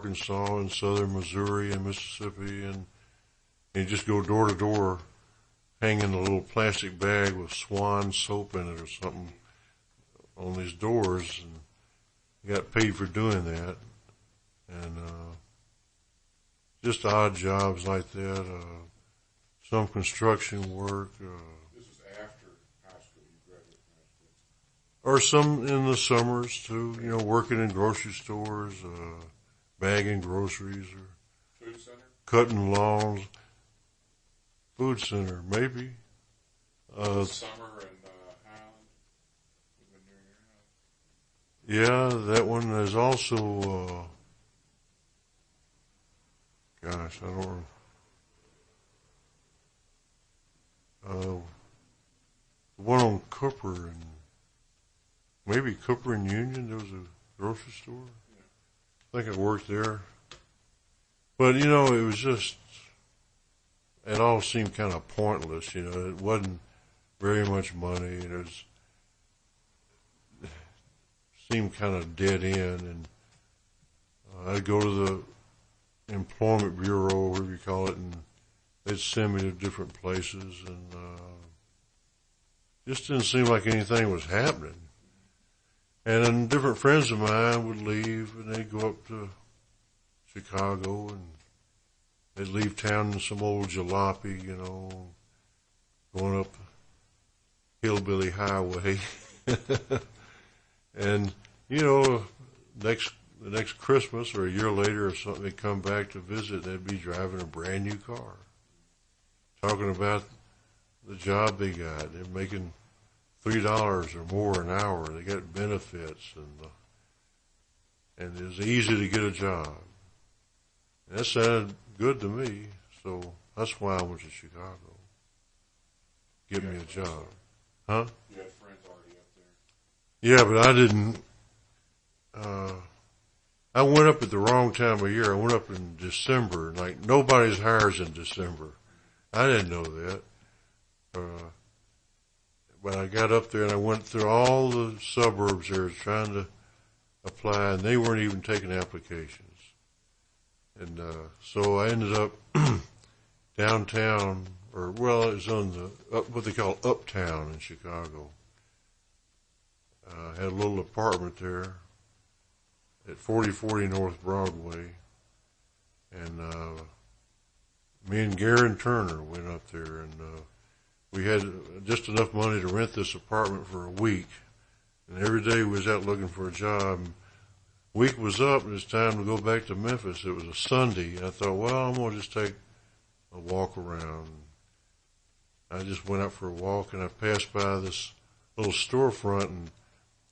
Arkansas and southern Missouri and Mississippi, and you just go door to door, hanging a little plastic bag with Swan soap in it or something on these doors, and you got paid for doing that. And just odd jobs like that, some construction work. This is after high school, you graduated from high school. Or some in the summers too, working in grocery stores, bagging groceries or Food center? cutting lawns. Food center, maybe. Summer and Highland, when you're in your house. Yeah, that one is also, gosh, I don't know. The one on Cooper and maybe Cooper and Union, there was a grocery store. I think I worked there. But, it was just, it all seemed kind of pointless, It wasn't very much money. It seemed kind of dead end. And I'd go to the employment bureau, whatever you call it, and they'd send me to different places. And just didn't seem like anything was happening. And then different friends of mine would leave, and they'd go up to Chicago, and they'd leave town in some old jalopy, going up Hillbilly Highway. And, the next Christmas or a year later or something, they'd come back to visit, they'd be driving a brand new car, talking about the job they got. They're making $3 or more an hour. They got benefits, and it was easy to get a job. And that sounded good to me, so that's why I went to Chicago. Get me a job. Huh? You had friends already up there. Yeah, but I didn't, I went up at the wrong time of year. I went up in December, like nobody's hires in December. I didn't know that. But I got up there and I went through all the suburbs there trying to apply, and they weren't even taking applications. And so I ended up downtown, it was on what they call Uptown in Chicago. I had a little apartment there at 4040 North Broadway, and me and Garen Turner went up there, and we had just enough money to rent this apartment for a week, and every day we was out looking for a job. Week was up, and it's time to go back to Memphis. It was a Sunday, and I thought, well, I'm going to just take a walk around. I just went out for a walk, and I passed by this little storefront, and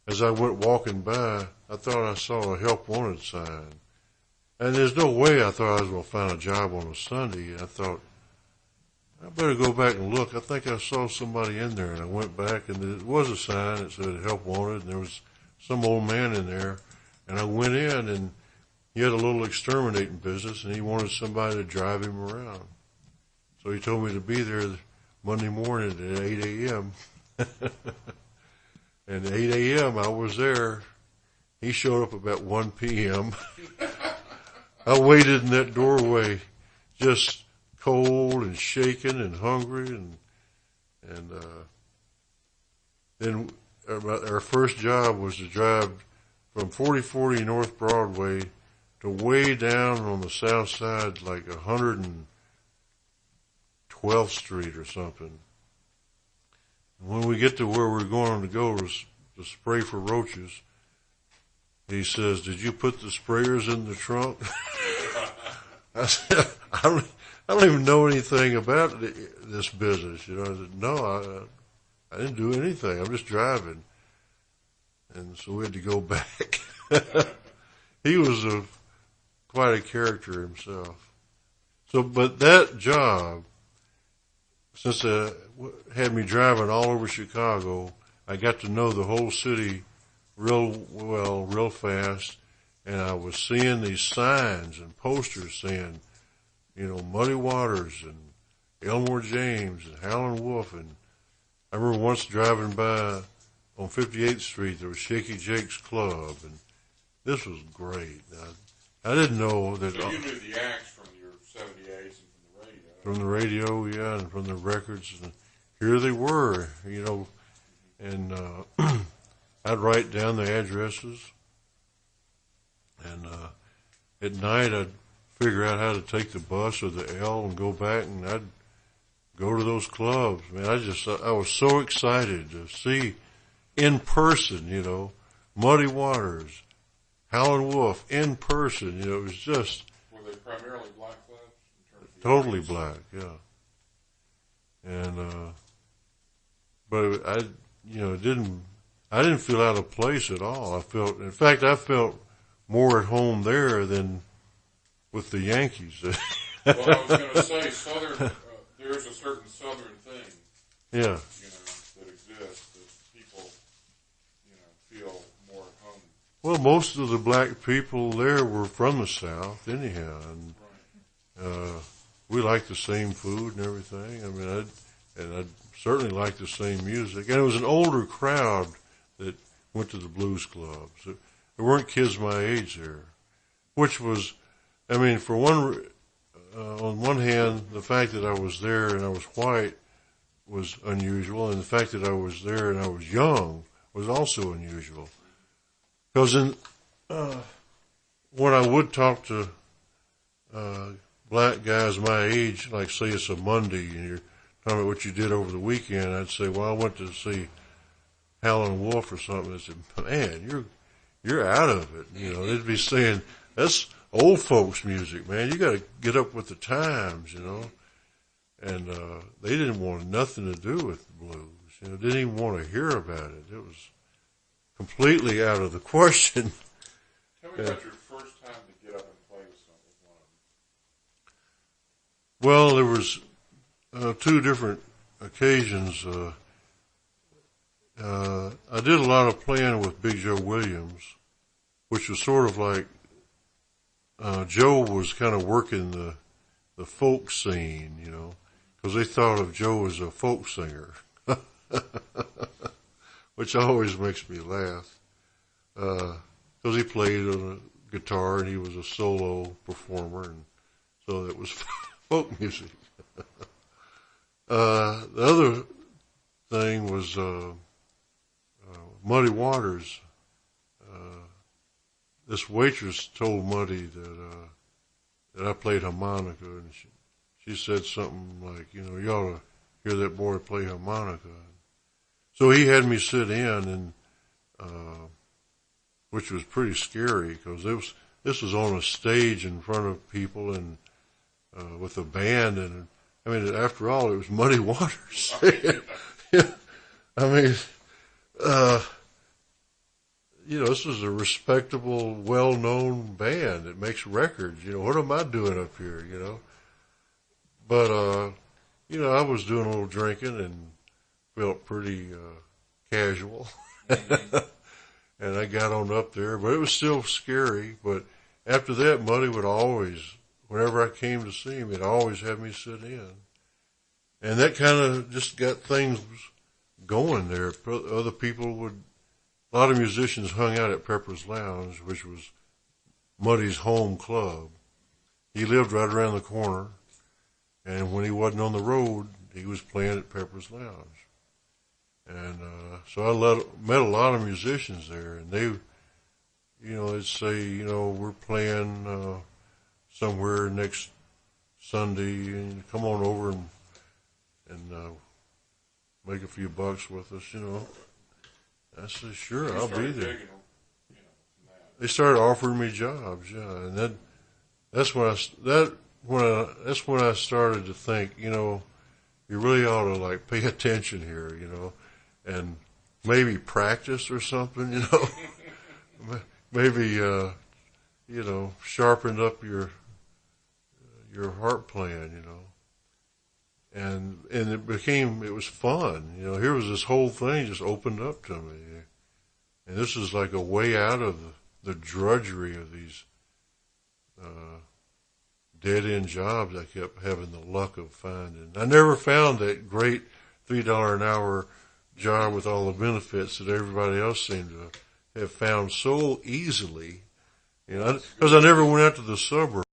as I went walking by, I thought I saw a help wanted sign. And there's no way I thought I was going to find a job on a Sunday. And I thought, I better go back and look. I think I saw somebody in there, and I went back, and there was a sign that said help wanted, and there was some old man in there. And I went in, and he had a little exterminating business, and he wanted somebody to drive him around. So he told me to be there Monday morning at 8 a.m. And at 8 a.m. I was there. He showed up about 1 p.m. I waited in that doorway, just cold and shaken and hungry, and then our first job was to drive from 4040 North Broadway to way down on the south side, like 112th Street or something. And when we get to where we're going to go to spray for roaches, he says, "Did you put the sprayers in the trunk?" I said, I don't even know anything about this business. I said, no, I didn't do anything. I'm just driving. And so we had to go back. He was quite a character himself. So, but that job, since it had me driving all over Chicago, I got to know the whole city real well, real fast. And I was seeing these signs and posters saying, Muddy Waters and Elmore James and Howlin' Wolf. And I remember once driving by on 58th Street, there was Shaky Jake's Club, and this was great. I didn't know that. So you knew the acts from your 78s and from the radio. From the radio, yeah, and from the records, and here they were, you know, and I'd write down the addresses, and at night I'd figure out how to take the bus or the L and go back, and I'd go to those clubs. Man, I was so excited to see in person, you know, Muddy Waters, Howlin' Wolf in person. You know, it was just Were they primarily black clubs? In terms of totally audience? black, yeah. And but I didn't feel out of place at all. In fact, I felt more at home there than with the Yankees. Well, I was going to say, Southern. There's a certain Southern thing, Yeah, you know, that exists that people, you know, feel more at home. well, most of the black people there were from the South, anyhow, and Right. we liked the same food and everything. I mean, I'd certainly liked the same music, and it was an older crowd that went to the blues clubs. There weren't kids my age there, which was, I mean, for one, on one hand, the fact that I was there and I was white was unusual, and the fact that I was there and I was young was also unusual. Because when I would talk to black guys my age, like say it's a Monday and you're talking about what you did over the weekend, I'd say, well, I went to see Howlin' Wolf or something. I said, man, you're out of it. You know, they'd be saying, that's old folks music, man. You got to get up with the times, you know. And they didn't want nothing to do with the blues. You know, didn't even want to hear about it. It was completely out of the question. Tell me about your first time to get up and play with one of them. Well, there was two different occasions. I did a lot of playing with Big Joe Williams, which was sort of like Joe was kind of working the folk scene, you know, because they thought of Joe as a folk singer, which always makes me laugh, because he played on a guitar and he was a solo performer, and so it was folk music. The other thing was Muddy Waters. This waitress told Muddy that I played harmonica, and she said something like, you know, you ought to hear that boy play harmonica. So he had me sit in, and which was pretty scary because this was on a stage in front of people and with a band, and I mean, after all, it was Muddy Waters. I mean, you know, this is a respectable, well-known band that makes records. You know, what am I doing up here, you know? But, you know, I was doing a little drinking and felt pretty casual. And I got on up there, but it was still scary. But after that, Muddy would always, whenever I came to see him, he'd always have me sit in. And that kind of just got things going there. Other people would, a lot of musicians hung out at Pepper's Lounge, which was Muddy's home club. He lived right around the corner, and when he wasn't on the road, he was playing at Pepper's Lounge. And so I met a lot of musicians there, and they, you know, they'd say, you know, we're playing somewhere next Sunday, and come on over and make a few bucks with us, you know. I said, sure, I'll be there. They started offering me jobs, yeah, and that's when I started to think, you know, you really ought to like pay attention here, you know, and maybe practice or something, you know, maybe you know, sharpen up your harp playing, you know. And it was fun. You know, here was this whole thing just opened up to me. And this is like a way out of the drudgery of these dead-end jobs I kept having the luck of finding. I never found that great $3 an hour job with all the benefits that everybody else seemed to have found so easily. You know, because I never went out to the suburbs.